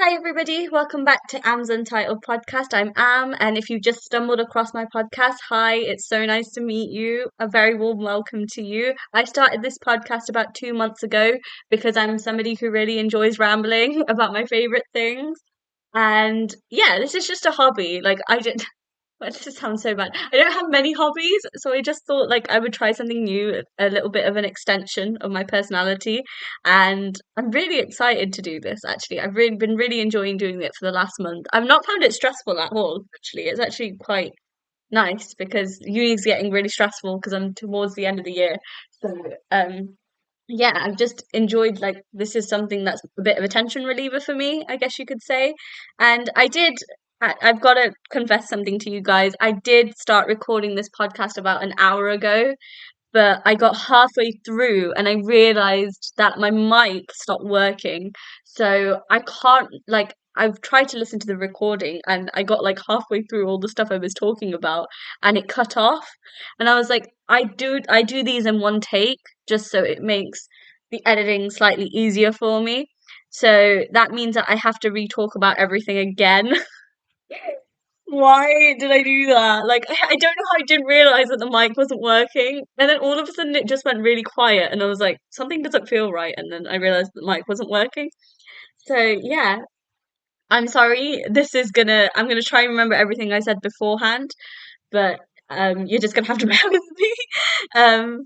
Hi, everybody. Welcome back to Am's Untitled Podcast. I'm Am, and if you've just stumbled across my podcast, hi, it's so nice to meet you. A very warm welcome to you. I started this podcast about 2 months ago because I'm somebody who really enjoys rambling about my favorite things. And yeah, this is just a hobby. But this sounds so bad. I don't have many hobbies, so I just thought like I would try something new, a little bit of an extension of my personality, and I'm really excited to do this actually. I've really been really enjoying doing it for the last month. I've not found it stressful at all, actually. It's actually quite nice because uni's getting really stressful because I'm towards the end of the year. So yeah, I've just enjoyed like this is something that's a bit of a tension reliever for me, I guess you could say. And I've got to confess something to you guys. I did start recording this podcast about an hour ago, but I got halfway through and I realized that my mic stopped working. So I can't like I've tried to listen to the recording and I got like halfway through all the stuff I was talking about and it cut off. And I was like, I do these in one take just so it makes the editing slightly easier for me. So that means that I have to re-talk about everything again. Why did I do that? Like, I don't know how I didn't realize that the mic wasn't working. And then all of a sudden it just went really quiet and I was like, something doesn't feel right. And then I realized the mic wasn't working. So yeah, I'm sorry. I'm gonna try and remember everything I said beforehand, but you're just gonna have to bear with me. Um,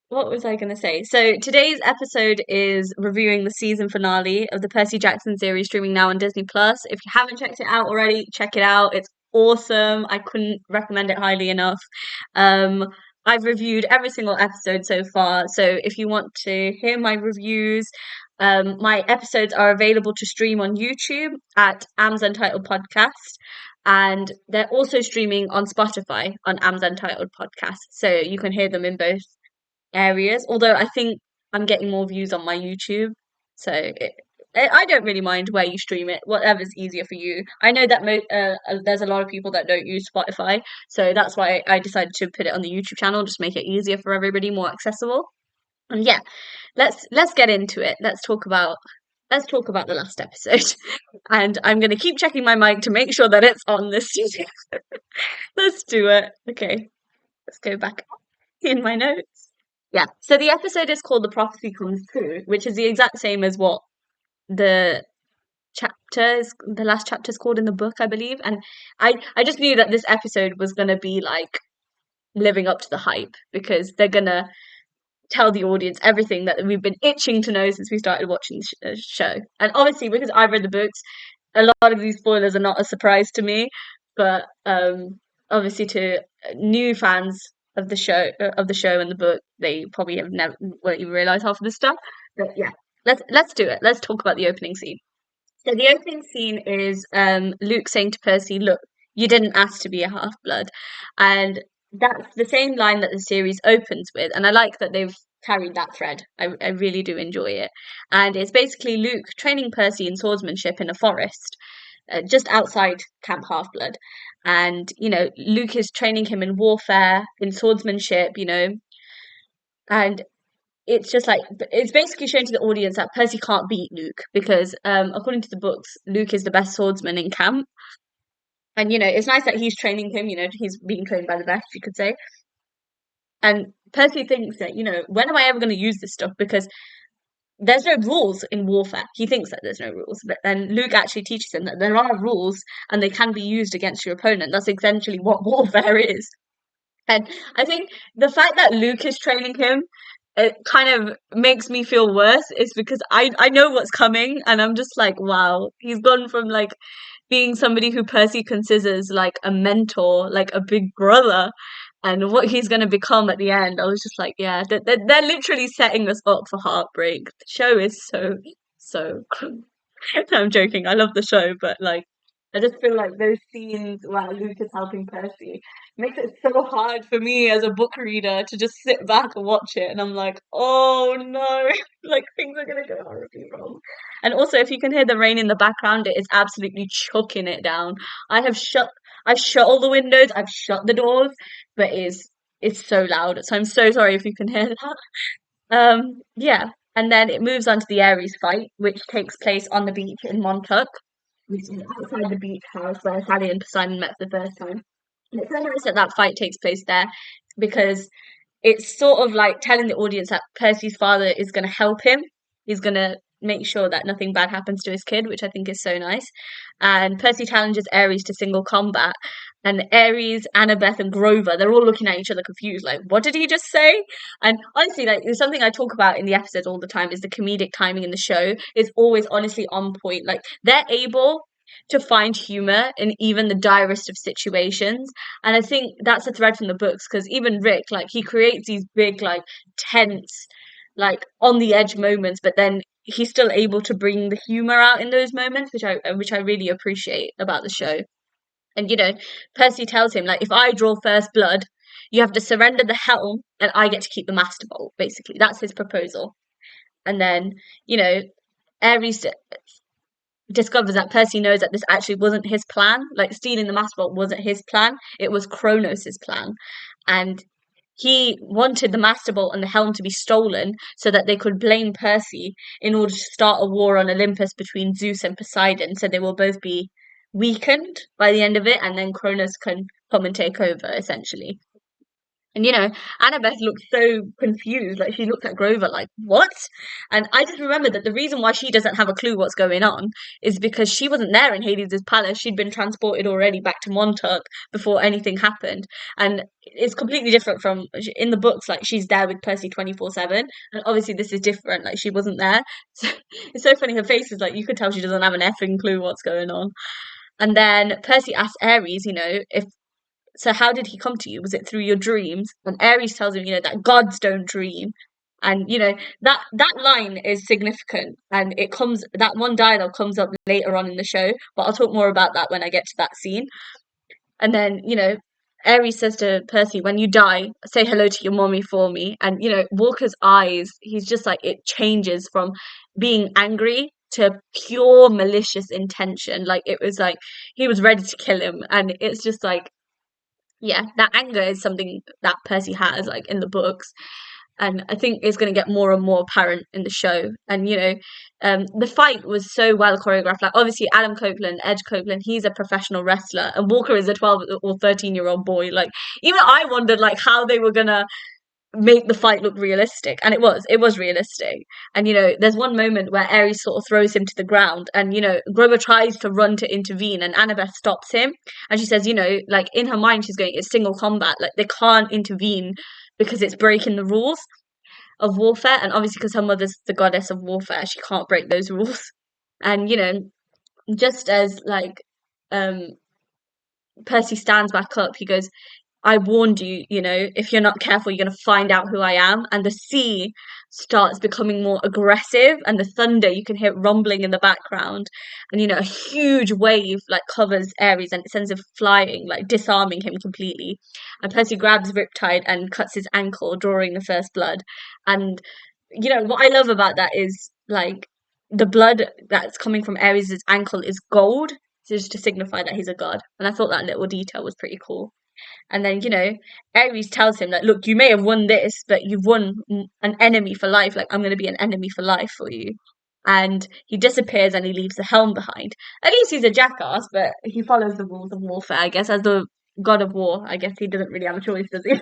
what was I going to say? So today's episode is reviewing the season finale of the Percy Jackson series streaming now on Disney Plus. If you haven't checked it out already, check it out. It's awesome. I couldn't recommend it highly enough. Um, I've reviewed every single episode so far. So if you want to hear my reviews, my episodes are available to stream on YouTube at Am's Untitled Podcast. And they're also streaming on Spotify on Am's Untitled Podcast. So you can hear them in both areas. Although I think I'm getting more views on my YouTube, so I don't really mind where you stream it, whatever's easier for you. I know that there's a lot of people that don't use Spotify, so that's why I decided to put it on the YouTube channel, just make it easier for everybody, more accessible. And yeah, let's get into it. Let's talk about the last episode, and I'm gonna keep checking my mic to make sure that it's on this season. Let's do it. Okay, let's go back in my notes. Yeah. So the episode is called The Prophecy Comes True, which is the exact same as what the the last chapter is called in the book, I believe. And I just knew that this episode was going to be like living up to the hype because they're going to tell the audience everything that we've been itching to know since we started watching the show. And obviously, because I've read the books, a lot of these spoilers are not a surprise to me. But obviously, to new fans of the show and the book, they probably have never won't even realize half of this stuff. But yeah, let's do it. Let's talk about the opening scene. So the opening scene is Luke saying to Percy, "Look, you didn't ask to be a half blood," and that's the same line that the series opens with, and I like that they've carried that thread. I really do enjoy it, and it's basically Luke training Percy in swordsmanship in a forest, just outside Camp Half Blood, and Luke is training him in warfare, in swordsmanship, and it's just like it's basically showing to the audience that Percy can't beat Luke because according to the books, Luke is the best swordsman in camp. And it's nice that he's training him, he's being trained by the best, you could say. And Percy thinks that, when am I ever going to use this stuff? Because there's no rules in warfare. He thinks that there's no rules, but then Luke actually teaches him that there are rules and they can be used against your opponent. That's essentially what warfare is. And I think the fact that Luke is training him, it kind of makes me feel worse. Is because I know what's coming, and I'm just like, wow, he's gone from like being somebody who Percy considers like a mentor, like a big brother, and what he's going to become at the end. I was just like, yeah, they're literally setting us up for heartbreak. The show is so. No, I'm joking. I love the show, but like, I just feel like those scenes where Luke is helping Percy makes it so hard for me as a book reader to just sit back and watch it, and I'm like, oh no, like things are gonna go horribly wrong. And also, if you can hear the rain in the background, it is absolutely chucking it down. I've shut all the windows, I've shut the doors, but it's so loud. So I'm so sorry if you can hear that. Yeah, and then it moves on to the Ares fight, which takes place on the beach in Montauk. which is outside the beach house where Sally and Poseidon met for the first time. And it's so nice that that fight takes place there because it's sort of like telling the audience that Percy's father is going to help him. He's going to make sure that nothing bad happens to his kid, which I think is so nice. And Percy challenges Ares to single combat. And Ares, Annabeth, and Grover, they're all looking at each other confused, like, what did he just say? And honestly, like, there's something I talk about in the episodes all the time is the comedic timing in the show is always honestly on point. Like, they're able to find humor in even the direst of situations. And I think that's a thread from the books because even Rick, like, he creates these big, like, tense, like, on the edge moments, but then he's still able to bring the humor out in those moments, which I really appreciate about the show. And Percy tells him like, if I draw first blood, you have to surrender the helm, and I get to keep the master bolt. Basically, that's his proposal. And then Ares discovers that Percy knows that this actually wasn't his plan. Like stealing the master bolt wasn't his plan; it was Kronos' plan, and he wanted the master bolt and the helm to be stolen so that they could blame Percy in order to start a war on Olympus between Zeus and Poseidon, so they will both be weakened by the end of it, and then Cronus can come and take over, essentially. And Annabeth looked so confused, like she looked at Grover like, what? And I just remembered that the reason why she doesn't have a clue what's going on is because she wasn't there in Hades' palace. She'd been transported already back to Montauk before anything happened. And it's completely different from in the books, like she's there with Percy 24/7. And obviously this is different, like she wasn't there. So it's so funny, her face is like, you could tell she doesn't have an effing clue what's going on. And then Percy asks Ares, if so how did he come to you? Was it through your dreams? And Ares tells him, that gods don't dream. And that line is significant, and that one dialogue comes up later on in the show, but I'll talk more about that when I get to that scene. And then Ares says to Percy, when you die, say hello to your mommy for me. And Walker's eyes, he's just like, it changes from being angry to pure malicious intention. Like it was like he was ready to kill him, and it's just like, yeah, that anger is something that Percy has, like in the books, and I think it's going to get more and more apparent in the show. And the fight was so well choreographed. Like obviously, Adam Copeland, Edge Copeland, he's a professional wrestler, and Walker is a 12 or 13-year-old boy. Like even I wondered like how they were gonna make the fight look realistic, and it was realistic. And there's one moment where Ares sort of throws him to the ground, and Grover tries to run to intervene, and Annabeth stops him, and she says, like in her mind she's going, it's single combat, like they can't intervene because it's breaking the rules of warfare. And obviously because her mother's the goddess of warfare, she can't break those rules. And just as like Percy stands back up, he goes, I warned you, if you're not careful, you're going to find out who I am. And the sea starts becoming more aggressive, and the thunder, you can hear it rumbling in the background. And, a huge wave like covers Ares and it sends him flying, like disarming him completely. And Percy grabs Riptide and cuts his ankle, drawing the first blood. And, what I love about that is like the blood that's coming from Ares' ankle is gold, just to signify that he's a god. And I thought that little detail was pretty cool. And then, Ares tells him that, look, you may have won this, but you've won an enemy for life. Like, I'm going to be an enemy for life for you. And he disappears and he leaves the helm behind. At least he's a jackass, but he follows the rules of warfare, I guess, as the god of war. I guess he doesn't really have a choice, does he?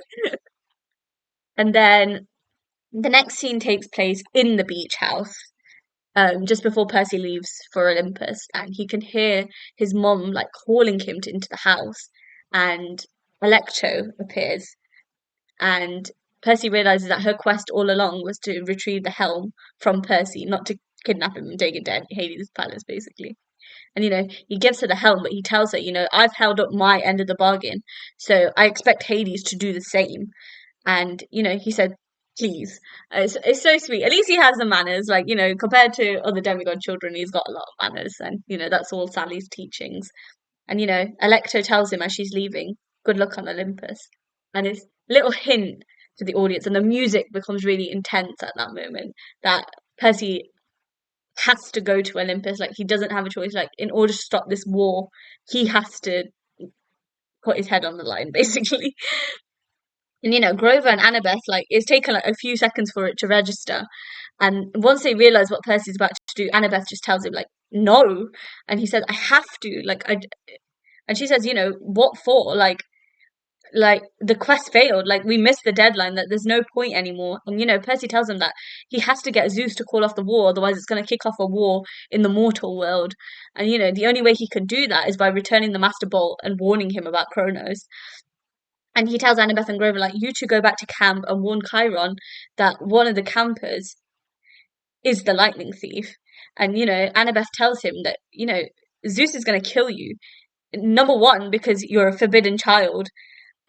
And then the next scene takes place in the beach house. Just before Percy leaves for Olympus, and he can hear his mom like calling him into the house, and Alecto appears, and Percy realizes that her quest all along was to retrieve the helm from Percy, not to kidnap him and take it to Hades' palace, basically. And he gives her the helm, but he tells her, I've held up my end of the bargain, so I expect Hades to do the same. And he said, please. It's so sweet. At least he has the manners, like compared to other demigod children, he's got a lot of manners, and that's all Sally's teachings. And Alecto tells him as she's leaving, good luck on Olympus. And it's a little hint to the audience, and the music becomes really intense at that moment, that Percy has to go to Olympus. Like he doesn't have a choice. Like in order to stop this war, he has to put his head on the line, basically. And Grover and Annabeth, like it's taken like a few seconds for it to register. And once they realise what Percy's about to do, Annabeth just tells him, like, no. And he said, I have to. And she says, what for? Like the quest failed, like we missed the deadline, that there's no point anymore. And Percy tells him that he has to get Zeus to call off the war, otherwise it's going to kick off a war in the mortal world. And the only way he can do that is by returning the Master Bolt and warning him about Kronos. And he tells Annabeth and Grover, like, you two go back to camp and warn Chiron that one of the campers is the lightning thief. And Annabeth tells him that Zeus is going to kill you, number one because you're a forbidden child,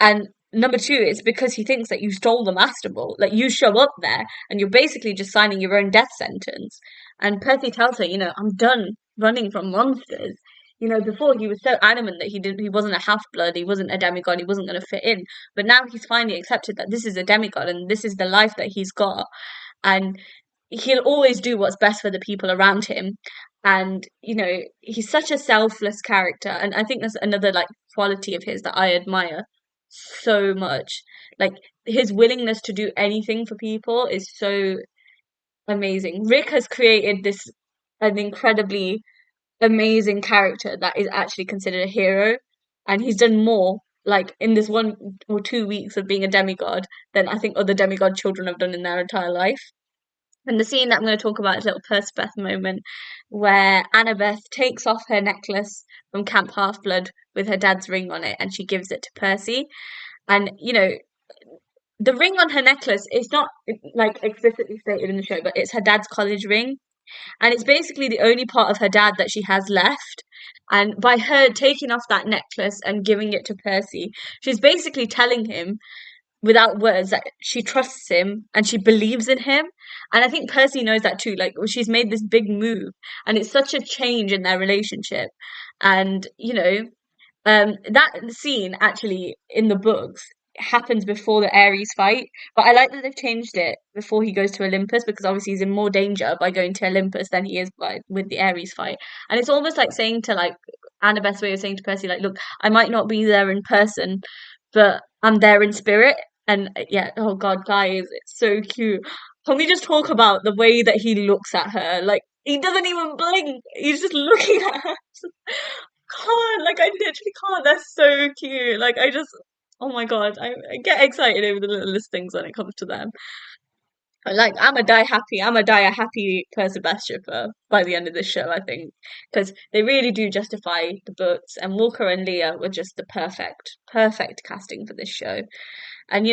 and number two, it's because he thinks that you stole the Master Bolt. Like, you show up there and you're basically just signing your own death sentence. And Percy tells her, I'm done running from monsters. Before he was so adamant that he wasn't a half-blood, he wasn't a demigod, he wasn't going to fit in. But now he's finally accepted that this is a demigod and this is the life that he's got. And he'll always do what's best for the people around him. And he's such a selfless character, and I think that's another like quality of his that I admire so much. Like, his willingness to do anything for people is so amazing. Rick has created an incredibly amazing character that is actually considered a hero, and he's done more like in this 1 or 2 weeks of being a demigod than I think other demigod children have done in their entire life. And the scene that I'm going to talk about is a little Percabeth moment where Annabeth takes off her necklace from Camp Half-Blood with her dad's ring on it, and she gives it to Percy. And, the ring on her necklace is not like explicitly stated in the show, but it's her dad's college ring. And it's basically the only part of her dad that she has left. And by her taking off that necklace and giving it to Percy, she's basically telling him without words that she trusts him and she believes in him. And I think Percy knows that too. Like, she's made this big move and it's such a change in their relationship. And that scene actually in the books happens before the Ares fight, but I like that they've changed it before he goes to Olympus, because obviously he's in more danger by going to Olympus than he is with the Ares fight. And it's almost like saying to, like, Annabeth's way of saying to Percy, like, look, I might not be there in person, but I'm there in spirit. And yeah, oh god, guys, it's so cute. Can we just talk about the way that he looks at her? Like, he doesn't even blink. He's just looking at her. Can't, like, I literally can't. They're so cute. Like, oh my god, I get excited over the littlest things when it comes to them. Like, I'm a die a happy Percabeth shipper by the end of this show, I think, because they really do justify the books, and Walker and Leah were just the perfect casting for this show. And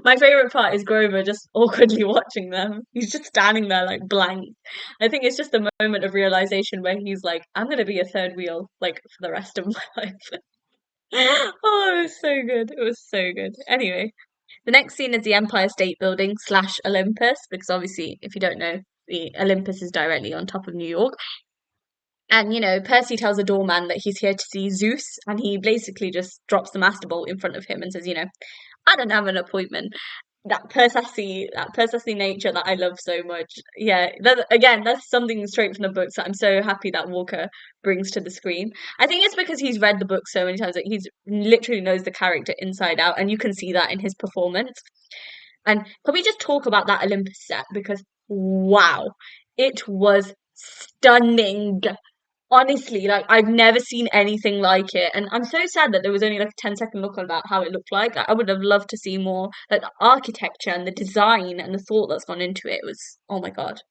my favorite part is Grover just awkwardly watching them. He's just standing there like blank. I think it's just a moment of realization where he's like, I'm gonna be a third wheel like for the rest of my life. Oh, it was so good. It was so good. Anyway, the next scene is the Empire State Building / Olympus, because obviously, if you don't know, the Olympus is directly on top of New York. And, Percy tells the doorman that he's here to see Zeus, and he basically just drops the Master Bolt in front of him and says, I don't have an appointment. That Percy nature that I love so much. Yeah, that's something straight from the books that I'm so happy that Walker brings to the screen. I think it's because he's read the book so many times that he's literally knows the character inside out, and you can see that in his performance. And can we just talk about that Olympus set? Because wow, it was stunning. Honestly, like, I've never seen anything like it, and I'm so sad that there was only like a 10-second look about how it looked like. I would have loved to see more, like, the architecture and the design and the thought that's gone into it. It was, oh my god,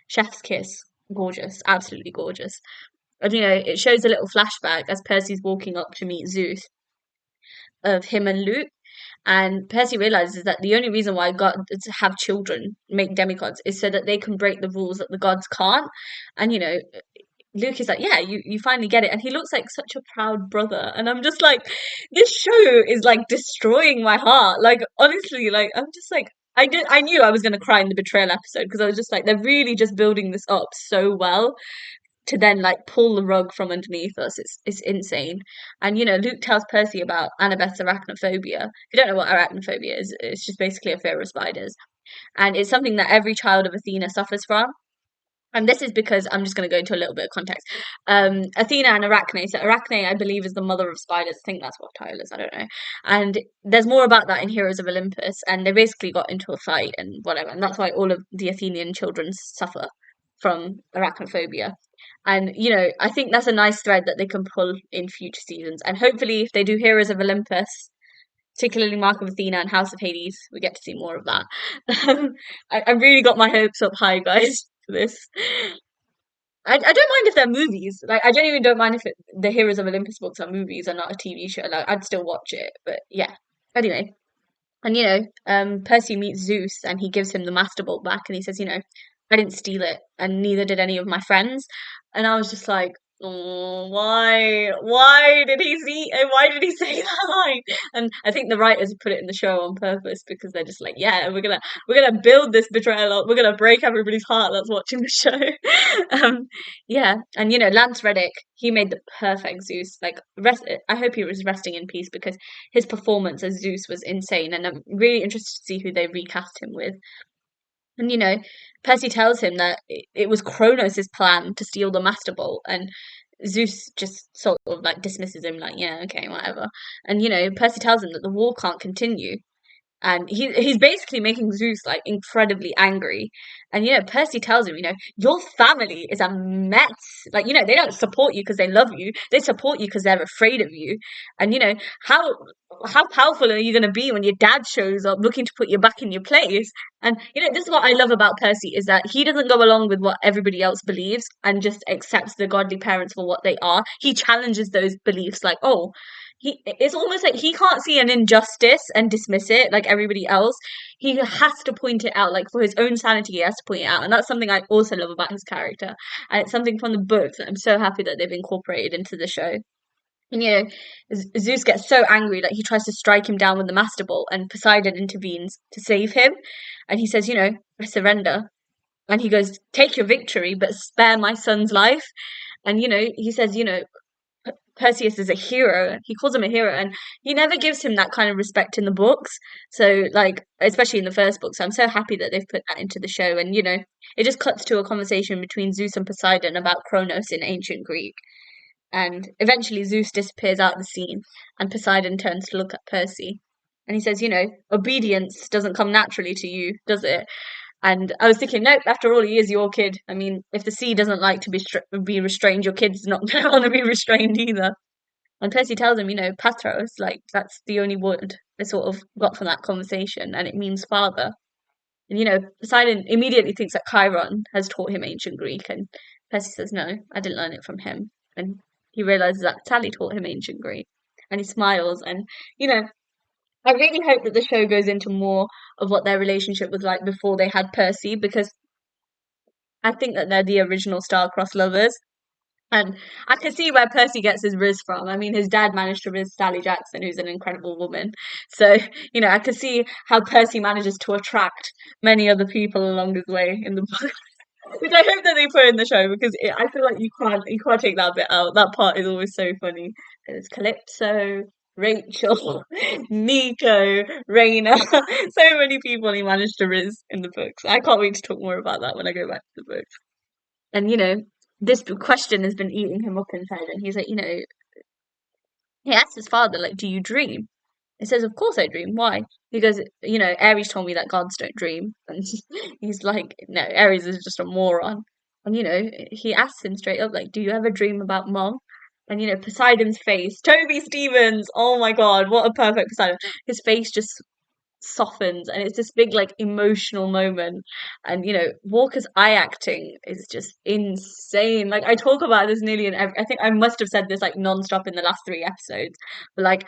chef's kiss, gorgeous, absolutely gorgeous. And it shows a little flashback as Percy's walking up to meet Zeus of him and Luke. And Percy realizes that the only reason why God to have children make demigods is so that they can break the rules that the gods can't. And Luke is like, yeah, you finally get it. And he looks like such a proud brother. And I'm just like, this show is like destroying my heart. Like, honestly, like, I'm just like, I knew I was going to cry in the betrayal episode, because I was just like, they're really just building this up so well to then like pull the rug from underneath us. It's insane. And Luke tells Percy about Annabeth's arachnophobia. If you don't know what arachnophobia is, it's just basically a fear of spiders. And it's something that every child of Athena suffers from. And this is because I'm just going to go into a little bit of context. Athena and Arachne. So Arachne, I believe, is the mother of spiders. I think that's what title is. I don't know. And there's more about that in Heroes of Olympus. And they basically got into a fight and whatever. And that's why all of the Athenian children suffer from arachnophobia. And I think that's a nice thread that they can pull in future seasons. And hopefully, if they do Heroes of Olympus, particularly Mark of Athena and House of Hades, we get to see more of that. Um, I really got my hopes up high, guys, for this. I don't mind if they're movies. Like, I genuinely don't mind if the Heroes of Olympus books are movies and not a TV show. Like, I'd still watch it. But yeah. Anyway, and Percy meets Zeus and he gives him the Master Bolt back and he says, I didn't steal it and neither did any of my friends. And I was just like, oh, why? Why did he say that line? And I think the writers put it in the show on purpose because they're just like, yeah, we're gonna build this betrayal up. We're gonna break everybody's heart that's watching the show. um, yeah, and Lance Reddick, he made the perfect Zeus. Like, I hope he was resting in peace because his performance as Zeus was insane, and I'm really interested to see who they recast him with. And Percy tells him that it was Kronos' plan to steal the Master Bolt, and Zeus just sort of like dismisses him, like, yeah, okay, whatever. And Percy tells him that the war can't continue, and he's basically making Zeus like incredibly angry. And Percy tells him, your family is a mess. Like, they don't support you because they love you. They support you because they're afraid of you. And how how powerful are you going to be when your dad shows up looking to put you back in your place? And this is what I love about Percy is that he doesn't go along with what everybody else believes and just accepts the godly parents for what they are. He challenges those beliefs, like, oh, it's almost like he can't see an injustice and dismiss it like everybody else. He has to point it out, like for his own sanity, he has to point it out. And that's something I also love about his character. And it's something from the books that I'm so happy that they've incorporated into the show. And Zeus gets so angry that he tries to strike him down with the Master Bolt, and Poseidon intervenes to save him. And he says, I surrender. And he goes, take your victory, but spare my son's life. And he says, Perseus is a hero. He calls him a hero, and he never gives him that kind of respect in the books. So, like, especially in the first book. So I'm so happy that they've put that into the show. And it just cuts to a conversation between Zeus and Poseidon about Kronos in ancient Greek. And eventually Zeus disappears out of the scene, and Poseidon turns to look at Percy. And he says, obedience doesn't come naturally to you, does it? And I was thinking, nope, after all, he is your kid. I mean, if the sea doesn't like to be restrained, your kid's not going to want to be restrained either. And Percy tells him, Patros, like, that's the only word I sort of got from that conversation, and it means father. And, Poseidon immediately thinks that Chiron has taught him ancient Greek, and Percy says, no, I didn't learn it from him. And he realizes that Sally taught him ancient Greek. And he smiles, and, I really hope that the show goes into more of what their relationship was like before they had Percy, because I think that they're the original star-crossed lovers. And I can see where Percy gets his riz from. I mean, his dad managed to riz Sally Jackson, who's an incredible woman. So, I can see how Percy manages to attract many other people along his way in the book. Which I hope that they put in the show because I feel like you can't take that bit out. That part is always so funny. There's Calypso, Rachel, Nico, Raina. So many people he managed to riz in the books. I can't wait to talk more about that when I go back to the books. And this question has been eating him up inside, and he's like, he asked his father, like, do you dream? He says, of course I dream. Why? He goes, Ares told me that gods don't dream. And he's like, no, Ares is just a moron. And, he asks him straight up, like, do you ever dream about mom? And, Poseidon's face, Toby Stevens, oh my God, what a perfect Poseidon. His face just softens, and it's this big, like, emotional moment. And, Walker's eye acting is just insane. Like, I talk about this nearly in every, I think I must have said this, like, non-stop in the last 3 episodes. But, like,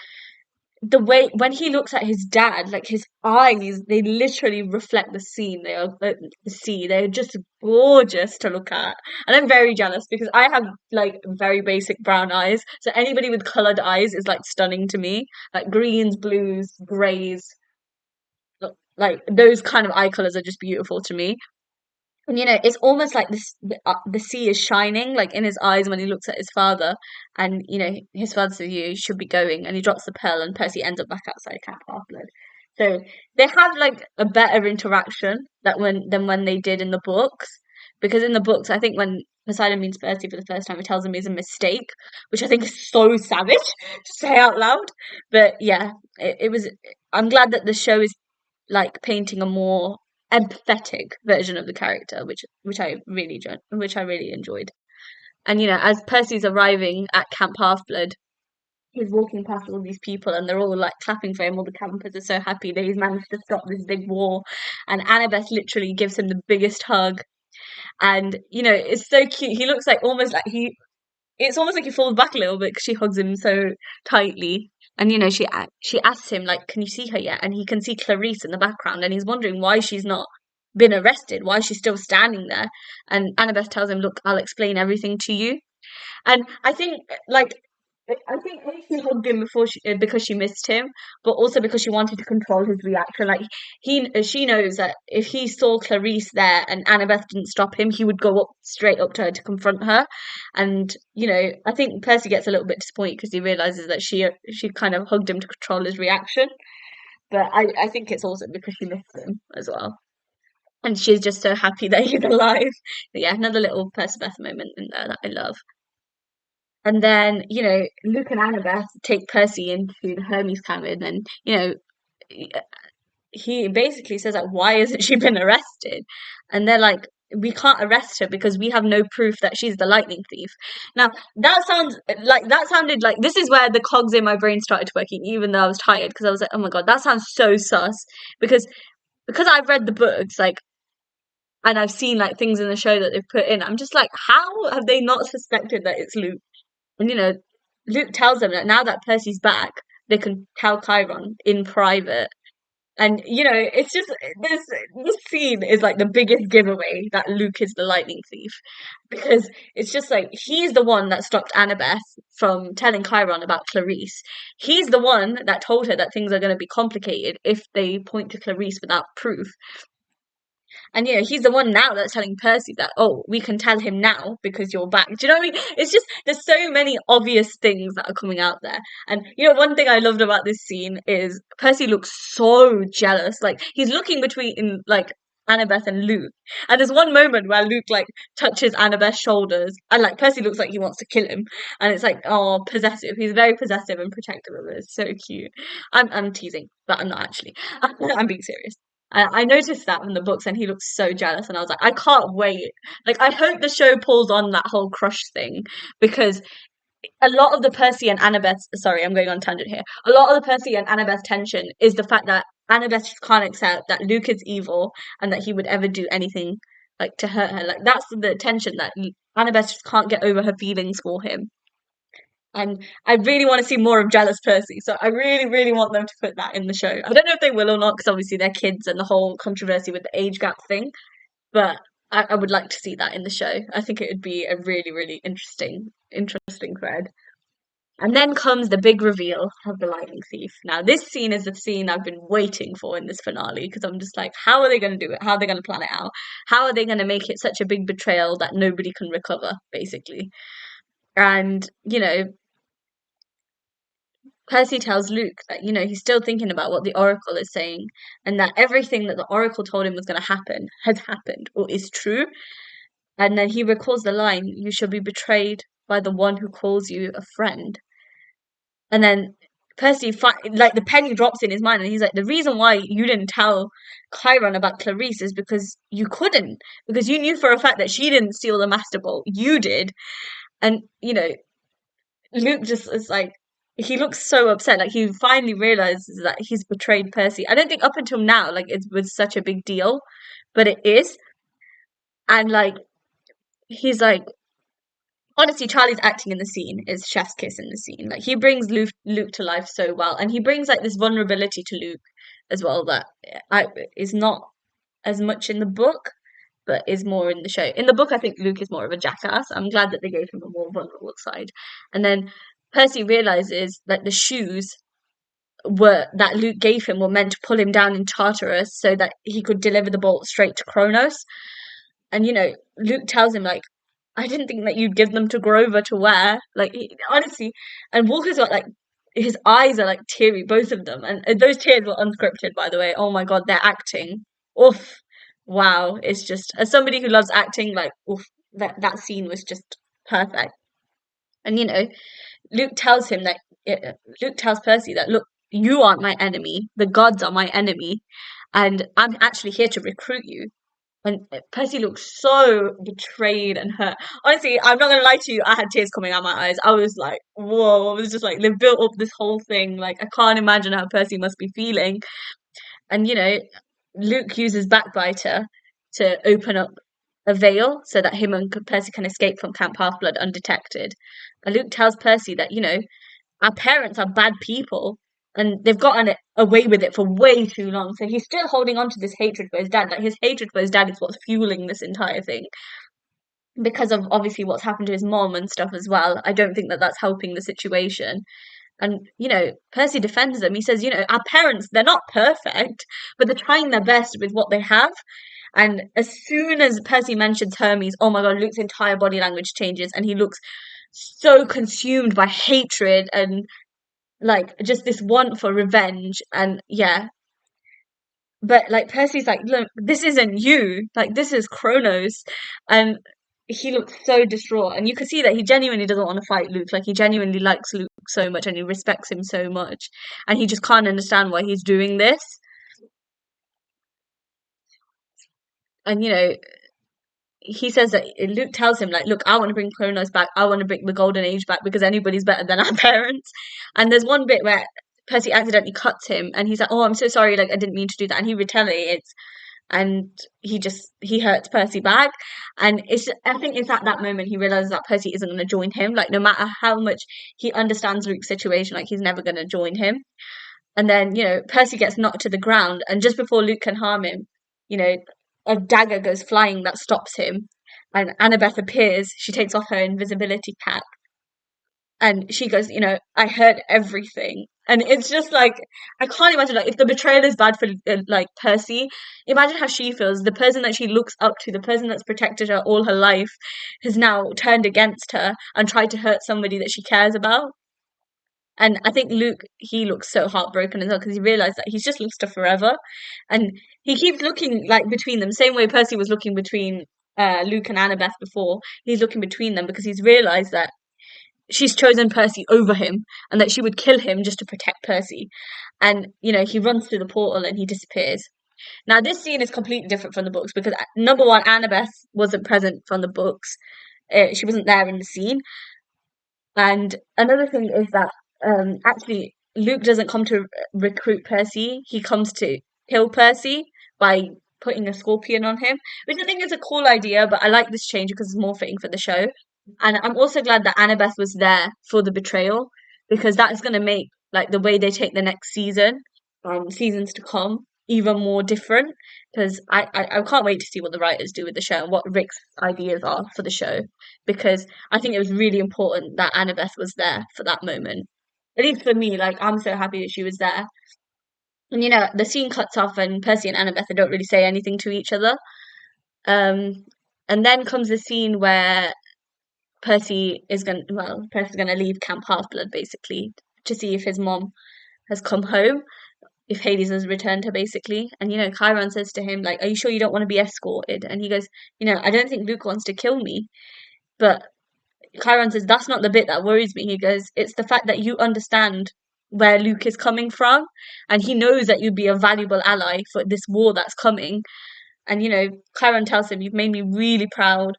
the way when he looks at his dad, like his eyes, they literally reflect the scene. They are the sea. They're just gorgeous to look at, and I'm very jealous because I have like very basic brown eyes. So anybody with colored eyes is like stunning to me. Like greens, blues, grays, like those kind of eye colors are just beautiful to me. And it's almost like the sea is shining like in his eyes when he looks at his father, and his father says, "You should be going," and he drops the pearl, and Percy ends up back outside Camp Half-Blood. So they have like a better interaction than when they did in the books, because in the books, I think when Poseidon meets Percy for the first time, he tells him he's a mistake, which I think is so savage to say out loud. But yeah, it was. I'm glad that the show is like painting a more empathetic version of the character, which I really enjoyed. And as Percy's arriving at Camp Half-Blood, he's walking past all these people and they're all like clapping for him. All the campers are so happy that he's managed to stop this big war. And Annabeth literally gives him the biggest hug. And it's so cute. He looks like almost like it's almost like he falls back a little bit because she hugs him so tightly. And she asks him like, "Can you see her yet?" And he can see Clarice in the background, and he's wondering why she's not been arrested, why she's still standing there. And Annabeth tells him, "Look, I'll explain everything to you." And I think A, she hugged him before because she missed him, but also because she wanted to control his reaction. Like she knows that if he saw Clarice there and Annabeth didn't stop him, he would go up straight up to her to confront her. And I think Percy gets a little bit disappointed because he realizes that she kind of hugged him to control his reaction. But I think it's also because she missed him as well. And she's just so happy that he's alive. But yeah, another little Percabeth moment in there that I love. And then, Luke and Annabeth take Percy into the Hermes cabin, and he basically says like, "Why hasn't she been arrested?" And they're like, "We can't arrest her because we have no proof that she's the lightning thief." Now that sounded like this is where the cogs in my brain started working, even though I was tired because I was like, "Oh my god, that sounds so sus." Because I've read the books, like, and I've seen like things in the show that they've put in. I'm just like, how have they not suspected that it's Luke? And Luke tells them that now that Percy's back, they can tell Chiron in private. And it's just this scene is like the biggest giveaway that Luke is the lightning thief, because it's just like he's the one that stopped Annabeth from telling Chiron about Clarice. He's the one that told her that things are going to be complicated if they point to Clarice without proof. And he's the one now that's telling Percy that, oh, we can tell him now because you're back. Do you know what I mean? It's just there's so many obvious things that are coming out there. And one thing I loved about this scene is Percy looks so jealous. Like he's looking between like Annabeth and Luke. And there's one moment where Luke like touches Annabeth's shoulders and like Percy looks like he wants to kill him. And it's like, oh, possessive. He's very possessive and protective of it. It's so cute. I'm teasing, but I'm not actually. I'm being serious. I noticed that in the books, and he looks so jealous, and I was like, I can't wait. Like, I hope the show pulls on that whole crush thing, because a lot of the Percy and Annabeth, sorry, I'm going on a tangent here. A lot of the Percy and Annabeth tension is the fact that Annabeth just can't accept that Luke is evil and that he would ever do anything like to hurt her. Like that's the tension that Annabeth just can't get over her feelings for him. And I really want to see more of jealous Percy. So I really, really want them to put that in the show. I don't know if they will or not, because obviously they're kids and the whole controversy with the age gap thing. But I would like to see that in the show. I think it would be a really, really interesting thread. And then comes the big reveal of the Lightning Thief. Now, this scene is the scene I've been waiting for in this finale, because I'm just like, how are they going to do it? How are they going to plan it out? How are they going to make it such a big betrayal that nobody can recover, basically? And, Percy tells Luke that, he's still thinking about what the Oracle is saying, and that everything that the Oracle told him was going to happen has happened or is true. And then he recalls the line, "You shall be betrayed by the one who calls you a friend." And then Percy, like the penny drops in his mind, and he's like, "The reason why you didn't tell Chiron about Clarice is because you couldn't, because you knew for a fact that she didn't steal the Master Bolt. You did." And, Luke just is like, he looks so upset. Like he finally realizes that he's betrayed Percy. I don't think up until now, like it was such a big deal, but it is. And like he's like, honestly, Charlie's acting in the scene is chef's kiss in the scene. Like he brings Luke to life so well, and he brings like this vulnerability to Luke as well that is not as much in the book, but is more in the show. In the book, I think Luke is more of a jackass. I'm glad that they gave him a more vulnerable side. And then Percy realizes that the shoes that Luke gave him were meant to pull him down in Tartarus so that he could deliver the bolt straight to Kronos. And Luke tells him like, "I didn't think that you'd give them to Grover to wear." Like honestly, and Walker's got like his eyes are like teary, both of them, and those tears were unscripted, by the way. Oh my god, they're acting. Oof, wow! It's just as somebody who loves acting, like oof, that scene was just perfect. And Luke tells him that Luke tells Percy that, "Look, you aren't my enemy. The gods are my enemy, and I'm actually here to recruit you." And Percy looked so betrayed and hurt. Honestly, I'm not gonna lie to you, I had tears coming out my eyes. I was like, whoa, I was just like, they've built up this whole thing. Like, I can't imagine how Percy must be feeling. And Luke uses Backbiter to open up a veil so that him and Percy can escape from Camp Half-Blood undetected. And Luke tells Percy that, our parents are bad people and they've gotten away with it for way too long. So he's still holding on to this hatred for his dad. Like, his hatred for his dad is what's fueling this entire thing because of obviously what's happened to his mom and stuff as well. I don't think that that's helping the situation. And, Percy defends them. He says, our parents, they're not perfect, but they're trying their best with what they have. And as soon as Percy mentions Hermes, oh my God, Luke's entire body language changes and he looks so consumed by hatred and like just this want for revenge. And yeah, but like Percy's like, look, this isn't you. Like, this is Kronos. And he looks so distraught. And you can see that he genuinely doesn't want to fight Luke. Like, he genuinely likes Luke so much and he respects him so much. And he just can't understand why he's doing this. And, he says that Luke tells him, like, look, I want to bring Kronos back. I want to bring the Golden Age back because anybody's better than our parents. And there's one bit where Percy accidentally cuts him and he's like, oh, I'm so sorry. Like, I didn't mean to do that. And he retaliates and he hurts Percy back. And I think it's at that moment he realizes that Percy isn't going to join him. Like, no matter how much he understands Luke's situation, like, he's never going to join him. And then, Percy gets knocked to the ground, and just before Luke can harm him, you know, a dagger goes flying that stops him. And Annabeth appears. She takes off her invisibility cap, and she goes, I heard everything. And it's just like, I can't imagine, like, if the betrayal is bad for like Percy, imagine how she feels. The person that she looks up to, the person that's protected her all her life, has now turned against her and tried to hurt somebody that she cares about. And I think Luke, he looks so heartbroken as well because he realized that he's just lost her forever. And he keeps looking like between them, same way Percy was looking between Luke and Annabeth before. He's looking between them because he's realized that she's chosen Percy over him and that she would kill him just to protect Percy. And, he runs through the portal and he disappears. Now, this scene is completely different from the books because, number one, Annabeth wasn't present from the books. She wasn't there in the scene. And another thing is that actually Luke doesn't come to recruit Percy. He comes to kill Percy by putting a scorpion on him, which I think is a cool idea, but I like this change because it's more fitting for the show. And I'm also glad that Annabeth was there for the betrayal because that's going to make like the way they take the next season, seasons to come, even more different. Because I can't wait to see what the writers do with the show and what Rick's ideas are for the show. Because I think it was really important that Annabeth was there for that moment. At least for me, like, I'm so happy that she was there. And the scene cuts off and Percy and Annabeth don't really say anything to each other. And then comes the scene where Percy's gonna leave Camp Half-Blood basically to see if his mom has come home, if Hades has returned her basically. And Chiron says to him, like, are you sure you don't want to be escorted? And he goes, I don't think Luke wants to kill me. But Chiron says, that's not the bit that worries me. He goes, it's the fact that you understand where Luke is coming from, and he knows that you'd be a valuable ally for this war that's coming. And Chiron tells him, you've made me really proud.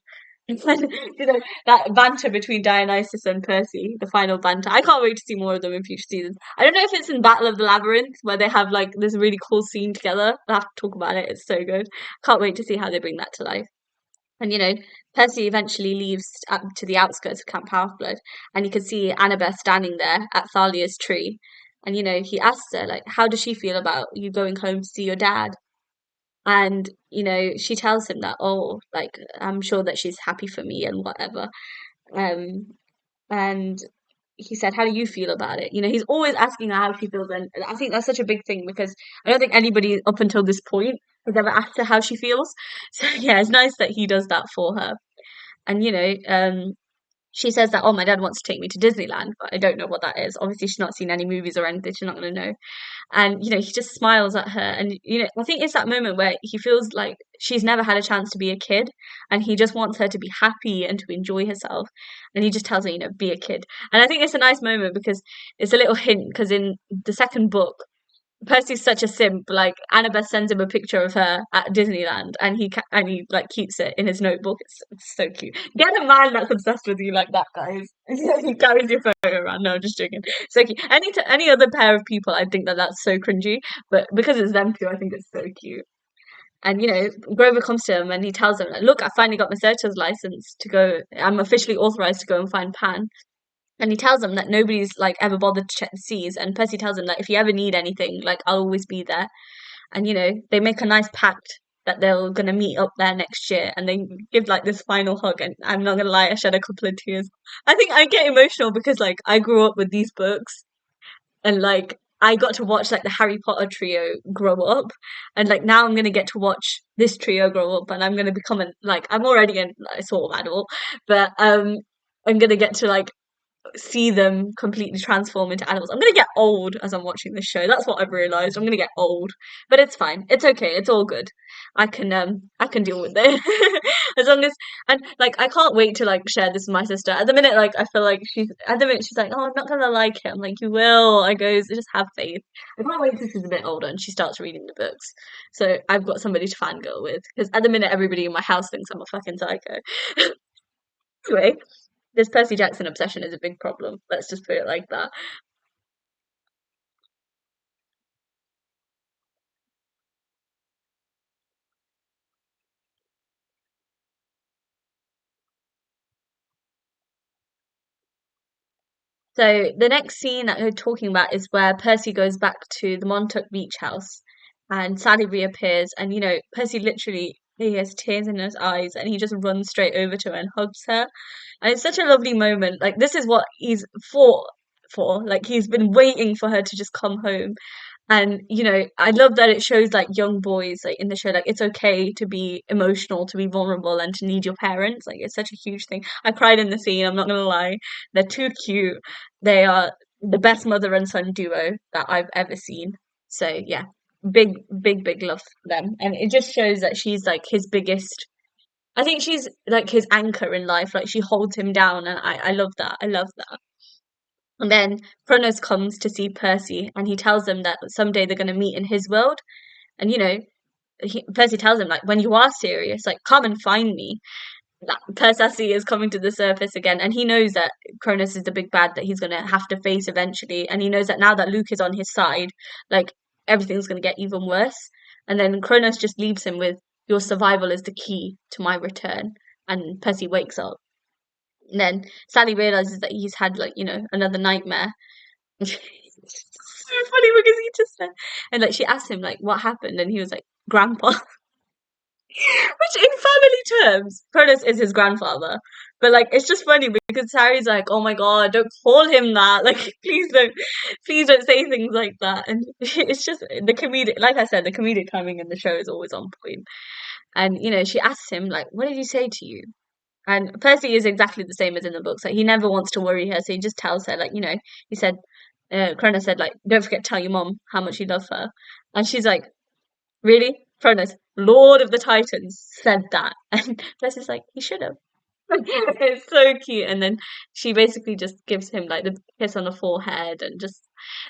That banter between Dionysus and Percy, the final banter. I can't wait to see more of them in future seasons. I don't know if it's in Battle of the Labyrinth where they have like this really cool scene together. I'll have to talk about it. It's so good. Can't wait to see how they bring that to life. And Percy eventually leaves to the outskirts of Camp Half-Blood, and you can see Annabeth standing there at Thalia's tree. And he asks her, like, how does she feel about you going home to see your dad? And she tells him that, oh, like, I'm sure that she's happy for me and whatever. And he said, how do you feel about it? He's always asking her how she feels, and I think that's such a big thing because I don't think anybody up until this point has ever asked her how she feels. So yeah, it's nice that he does that for her. And she says that, oh, my dad wants to take me to Disneyland, but I don't know what that is. Obviously, she's not seen any movies or anything. She's not going to know. And, he just smiles at her. And, I think it's that moment where he feels like she's never had a chance to be a kid. And he just wants her to be happy and to enjoy herself. And he just tells her, be a kid. And I think it's a nice moment because it's a little hint. Because in the second book, Percy's such a simp. Like Annabeth sends him a picture of her at Disneyland, and he like keeps it in his notebook. It's so cute. Get a man that's obsessed with you like that, guys. He carries your photo around. No, I'm just joking. So cute. Any other pair of people, I think that that's so cringy, but because it's them two, I think it's so cute. And Grover comes to him and he tells him, like, "Look, I finally got my searcher's license to go. I'm officially authorized to go and find Pan." And he tells him that nobody's like ever bothered to check the seas. And Percy tells him that if you ever need anything, like I'll always be there. And they make a nice pact that they're gonna meet up there next year, and they give like this final hug. And I'm not gonna lie, I shed a couple of tears. I think I get emotional because like I grew up with these books, and like I got to watch like the Harry Potter trio grow up, and like now I'm gonna get to watch this trio grow up, and I'm gonna become like I'm already a like, sort of adult, but I'm gonna get to like see them completely transform into animals. I'm gonna get old as I'm watching this show. That's what I've realized. I'm gonna get old, but it's fine. It's okay. It's all good. I can deal with it as long as and like I can't wait to like share this with my sister. At the minute, like I feel like she's like, oh, I'm not gonna like it. I'm like, you will. I goes, just have faith. I can't wait till she's a bit older and she starts reading the books. So I've got somebody to fangirl with because at the minute everybody in my house thinks I'm a fucking psycho. Anyway, this Percy Jackson obsession is a big problem. Let's just put it like that. So the next scene that we're talking about is where Percy goes back to the Montauk Beach house and Sally reappears and Percy literally he has tears in his eyes and he just runs straight over to her and hugs her. And it's such a lovely moment. Like this is what he's fought for. Like he's been waiting for her to just come home. And I love that it shows like young boys like in the show, like it's okay to be emotional, to be vulnerable, and to need your parents. Like it's such a huge thing. I cried in the scene. I'm not gonna lie. They're too cute. They are the best mother and son duo that I've ever seen. So yeah, big, big, big love for them. And it just shows that she's like his biggest. I think she's like his anchor in life. Like she holds him down, and I love that. I love that. And then Kronos comes to see Percy, and he tells them that someday they're going to meet in his world. And Percy tells him like, when you are serious, like come and find me. That Percy is coming to the surface again, and he knows that Kronos is the big bad that he's going to have to face eventually. And he knows that now that Luke is on his side, like everything's going to get even worse. And then Kronos just leaves him with, "Your survival is the key to my return." And Percy wakes up. And then Sally realizes that he's had like another nightmare. It's so funny because he just said, and like she asked him like what happened, and he was like, "Grandpa," which in family terms, Cronus is his grandfather. But like it's just funny because Harry's like, "Oh my god, don't call him that! Like, please don't say things like that." And it's just the comedic, like I said, the comedic timing in the show is always on point. And she asks him like, "What did he say to you?" And Percy is exactly the same as in the books. Like he never wants to worry her, so he just tells her, like, he said, Cronus said, like, "Don't forget to tell your mom how much you love her." And she's like, "Really?" Cronus, Lord of the Titans, said that. And Percy's like, "He should have." It's so cute. And then she basically just gives him like the kiss on the forehead and just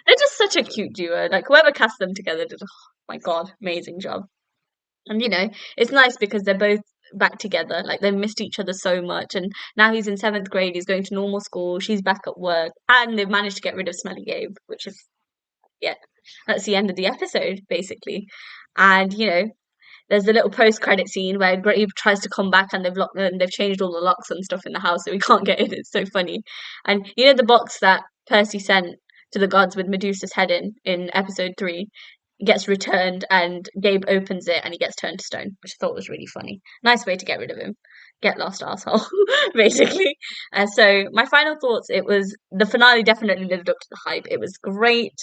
they're just such a cute duo. Like whoever cast them together did, oh my god, amazing job. And it's nice because they're both back together. Like they missed each other so much. And now he's in seventh grade, he's going to normal school, she's back at work, and they've managed to get rid of Smelly Gabe, which is yeah, that's the end of the episode, basically. And there's the little post-credit scene where Gabe tries to come back and they've changed all the locks and stuff in the house so he can't get in. It's so funny. And the box that Percy sent to the gods with Medusa's head in episode 3 gets returned and Gabe opens it and he gets turned to stone, which I thought was really funny. Nice way to get rid of him. Get lost, asshole, basically. So my final thoughts: it was the finale definitely lived up to the hype. It was great.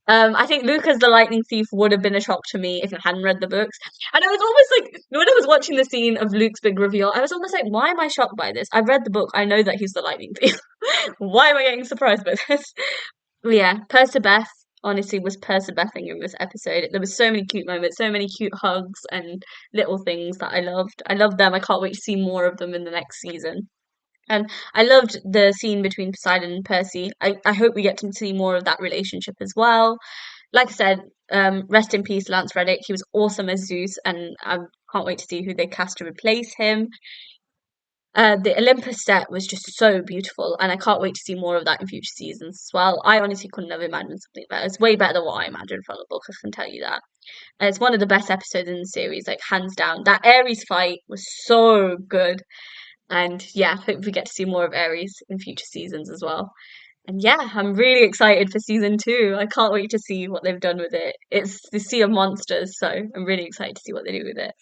I think Luke as the lightning thief would have been a shock to me if I hadn't read the books. And I was almost like, when I was watching the scene of Luke's big reveal, I was almost like, why am I shocked by this? I've read the book. I know that he's the lightning thief. Why am I getting surprised by this? Yeah, Percabeth honestly was Percabething in this episode. There was so many cute moments, so many cute hugs and little things that I loved. I loved them. I can't wait to see more of them in the next season. And I loved the scene between Poseidon and Percy. I hope we get to see more of that relationship as well. like I said, rest in peace, Lance Reddick. He was awesome as Zeus, and I can't wait to see who they cast to replace him. The Olympus set was just so beautiful, and I can't wait to see more of that in future seasons as well. I honestly couldn't have imagined something better. It's way better than what I imagined from the book, I can tell you that. And it's one of the best episodes in the series, like hands down. That Ares fight was so good. And yeah, hope we get to see more of Ares in future seasons as well. And yeah, I'm really excited for season two. I can't wait to see what they've done with it. It's the Sea of Monsters, so I'm really excited to see what they do with it.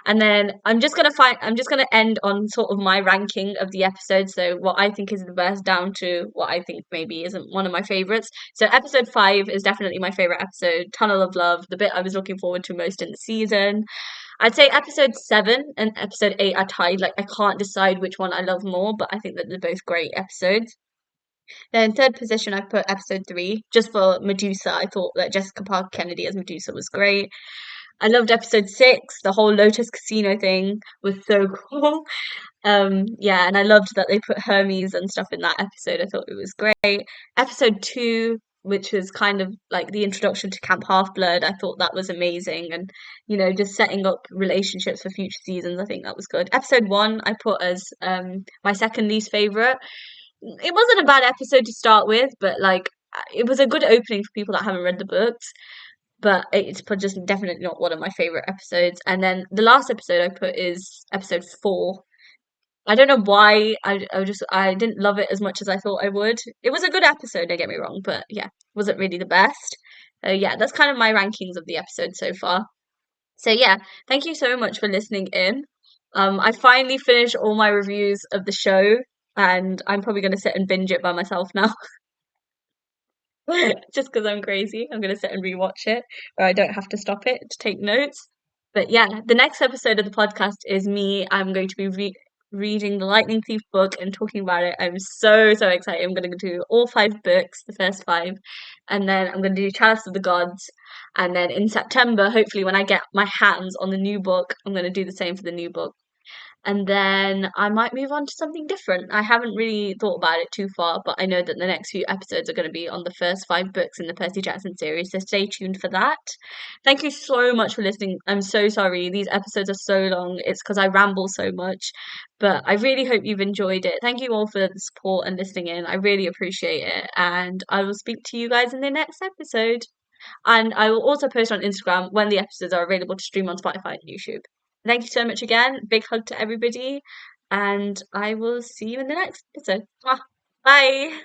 And then I'm just gonna end on sort of my ranking of the episodes. So what I think is the best down to what I think maybe isn't one of my favorites. So episode 5 is definitely my favorite episode, Tunnel of Love, the bit I was looking forward to most in the season. I'd say episode 7 and episode 8 are tied. Like I can't decide which one I love more, but I think that they're both great episodes. Then in third position, I put episode 3, just for Medusa. I thought that Jessica Parker Kennedy as Medusa was great. I loved episode 6. The whole Lotus Casino thing was so cool. Yeah, and I loved that they put Hermes and stuff in that episode. I thought it was great. Episode 2, which was kind of like the introduction to Camp Half Blood, I thought that was amazing. And, just setting up relationships for future seasons, I think that was good. Episode 1, I put as my second least favorite. It wasn't a bad episode to start with, but like it was a good opening for people that haven't read the books. But it's just definitely not one of my favorite episodes. And then the last episode I put is episode 4. I don't know why I didn't love it as much as I thought I would. It was a good episode, don't get me wrong, but yeah, wasn't really the best. Yeah, that's kind of my rankings of the episode so far. So yeah, thank you so much for listening in. I finally finished all my reviews of the show, and I'm probably going to sit and binge it by myself now, just because I'm crazy. I'm going to sit and rewatch it, where I don't have to stop it to take notes. But yeah, the next episode of the podcast is me. I'm going to be reading the Lightning Thief book and talking about it. I'm so, so excited. I'm going to do all 5 books, the first 5, and then I'm going to do Chalice of the Gods. And then in September, hopefully, when I get my hands on the new book, I'm going to do the same for the new book. And then I might move on to something different. I haven't really thought about it too far, but I know that the next few episodes are going to be on the first 5 books in the Percy Jackson series, so stay tuned for that. Thank you so much for listening. I'm so sorry. These episodes are so long. It's because I ramble so much, but I really hope you've enjoyed it. Thank you all for the support and listening in. I really appreciate it, and I will speak to you guys in the next episode. And I will also post on Instagram when the episodes are available to stream on Spotify and YouTube. Thank you so much again. Big hug to everybody. And I will see you in the next episode. Bye.